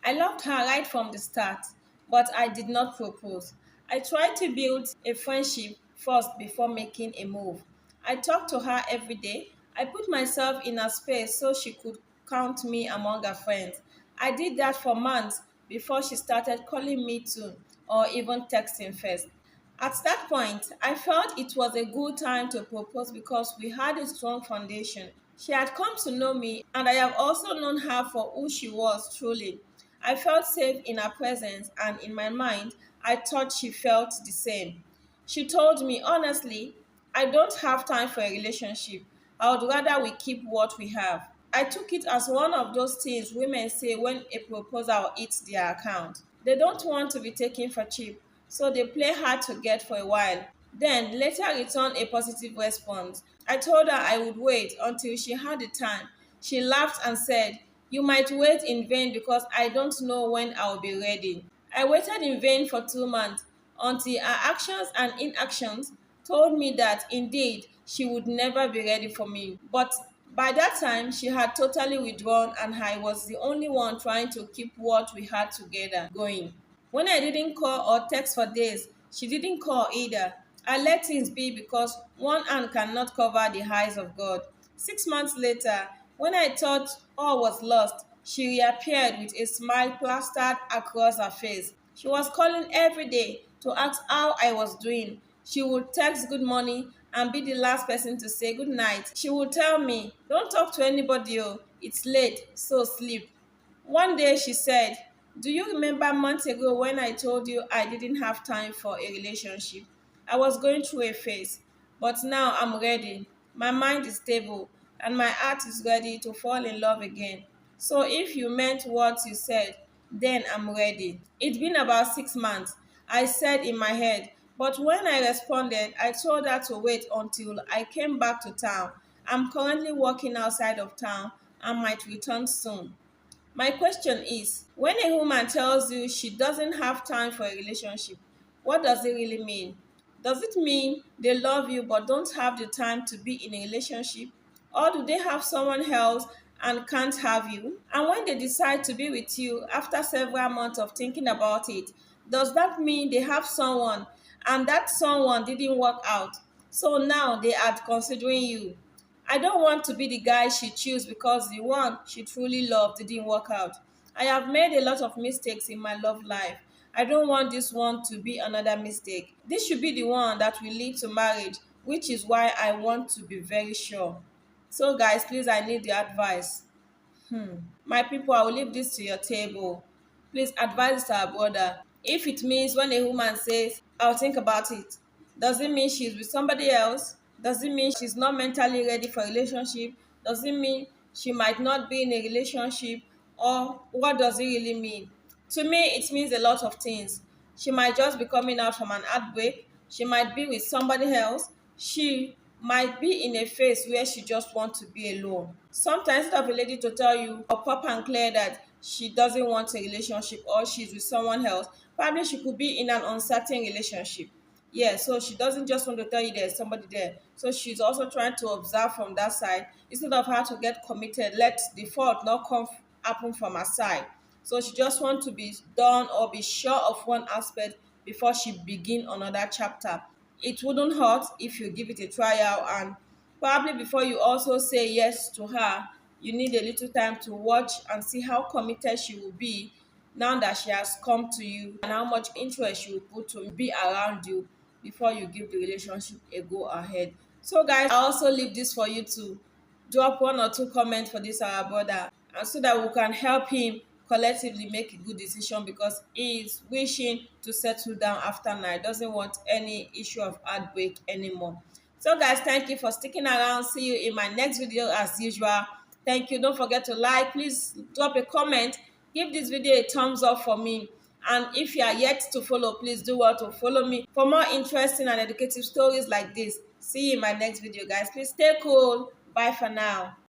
I loved her right from the start, but I did not propose. I tried to build a friendship first before making a move. I talked to her every day. I put myself in her space so she could count me among her friends. I did that for months before she started calling me too, or even texting first. At that point, I felt it was a good time to propose because we had a strong foundation. She had come to know me, and I have also known her for who she was truly. I felt safe in her presence, and in my mind, I thought she felt the same. She told me, honestly, I don't have time for a relationship. I would rather we keep what we have. I took it as one of those things women say when a proposal hits their account. They don't want to be taken for cheap, so they play hard to get for a while. Then later return a positive response. I told her I would wait until she had the time. She laughed and said, "You might wait in vain because I don't know when I'll be ready." I waited in vain for 2 months until her actions and inactions told me that indeed she would never be ready for me. But by that time, she had totally withdrawn, and I was the only one trying to keep what we had together going. When I didn't call or text for days, she didn't call either. I let things be because one hand cannot cover the eyes of God. 6 months later, when I thought all was lost, she reappeared with a smile plastered across her face. She was calling every day to ask how I was doing. She would text good morning and be the last person to say good night. She would tell me, "Don't talk to anybody, oh, it's late, so sleep." One day she said, "Do you remember months ago when I told you I didn't have time for a relationship? I was going through a phase, but now I'm ready. My mind is stable, and my heart is ready to fall in love again. So if you meant what you said, then I'm ready." It's been about 6 months, I said in my head, but when I responded, I told her to wait until I came back to town. I'm currently working outside of town and might return soon. My question is, when a woman tells you she doesn't have time for a relationship, what does it really mean? Does it mean they love you but don't have the time to be in a relationship? Or do they have someone else and can't have you? And when they decide to be with you after several months of thinking about it, does that mean they have someone and that someone didn't work out? So now they are considering you. I don't want to be the guy she chose because the one she truly loved didn't work out. I have made a lot of mistakes in my love life. I don't want this one to be another mistake. This should be the one that will lead to marriage, which is why I want to be very sure. So, guys, please, I need the advice. My people, I will leave this to your table. Please advise our brother. If it means when a woman says, "I'll think about it," does it mean she's with somebody else? Does it mean she's not mentally ready for a relationship? Does it mean she might not be in a relationship? Or what does it really mean? To me, it means a lot of things. She might just be coming out from an heartbreak. She might be with somebody else. She might be in a phase where she just wants to be alone. Sometimes instead of a lady to tell you or pop and clear that she doesn't want a relationship or she's with someone else, probably she could be in an uncertain relationship. Yeah, so she doesn't just want to tell you there's somebody there. So she's also trying to observe from that side instead of her to get committed. Let the fault not happen from her side. So she just wants to be done or be sure of one aspect before she begin another chapter. It wouldn't hurt if you give it a trial, and probably before you also say yes to her, you need a little time to watch and see how committed she will be now that she has come to you and how much interest she will put to be around you before you give the relationship a go ahead. So guys, I also leave this for you to drop one or two comments for this our brother, and so that we can help him collectively make a good decision because he is wishing to settle down after now. He doesn't want any issue of heartbreak anymore. So guys, thank you for sticking around. See you in my next video as usual. Thank you. Don't forget to like. Please drop a comment. Give this video a thumbs up for me. And if you are yet to follow, please do well to follow me for more interesting and educative stories like this. See you in my next video, guys. Please stay cool. Bye for now.